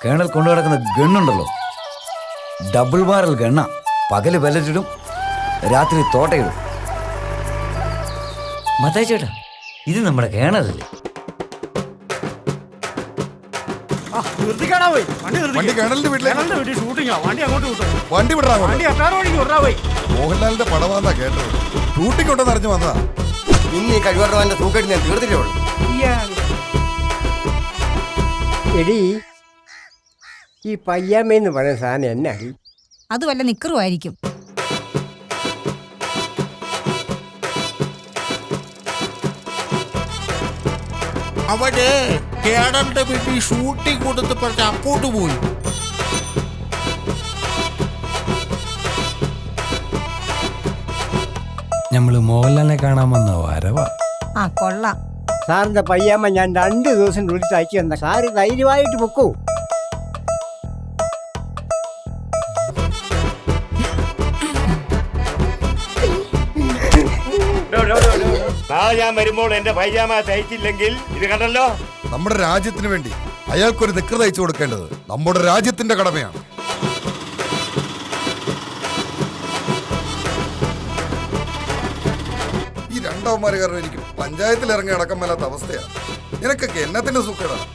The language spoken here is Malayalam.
കേണൽ കൊണ്ടു കിടക്കുന്ന ഗണ്ണുണ്ടല്ലോ, ഡബിൾ ബാരൽ ഗണ്ണ. പകല് വെല്ലറ്റിടും, രാത്രി തോട്ടയിടും. മത്തായി ചേട്ടാ, ഇത് നമ്മുടെ കേണലല്ലേ? മോഹൻലാലിന്റെ പടമാന്നാ കേട്ടത്. ഷൂട്ടിംഗ് ഉണ്ടെന്ന് അറിഞ്ഞു വന്നതാ. ഇന്ന് ഈ കഴിവറവാന്റെ തൂക്കെട്ട് ഞാൻ തീർത്തിട്ടേ ഉള്ളൂ. എടി, ഈ പയ്യാമ്മയെന്ന് പറയുന്ന സാധനം എന്നാടി? അത് വല്ല നിക്കറുമായിരിക്കും. അവന് കേണലിന്റെ വീട്ടിൽ ഷൂട്ടിംഗ് കൊടുത്ത് പറഞ്ഞ അപ്പോട്ട് പോയി. നമ്മള് മോഹൻലാലിനെ കാണാൻ വന്ന വരവാ. ആ കൊള്ളാം. സാറിന്റെ പയ്യാമ്മ ഞാൻ 2 ദിവസം വിളിച്ച് അയച്ചു തന്ന. സാറ് ധൈര്യമായിട്ട് പൊക്കൂ. നാളെ ഞാൻ വരുമ്പോൾ എന്റെ പൈജാമ തയ്ച്ചില്ലെങ്കിൽ ഇത് കണ്ടല്ലോ. നമ്മുടെ രാജ്യത്തിന് വേണ്ടി അയാൾക്കൊരു നിക്കർ തയ്ച്ചു കൊടുക്കേണ്ടത് നമ്മുടെ രാജ്യത്തിന്റെ കടമയാണ്. ഈ രണ്ടവന്മാര് കാരണം എനിക്ക് പഞ്ചായത്തിൽ ഇറങ്ങി അടക്കം മേലാത്ത അവസ്ഥയാണ്. നിനക്കൊക്കെ എന്നത്തിന്റെ സുഖേടാണ്.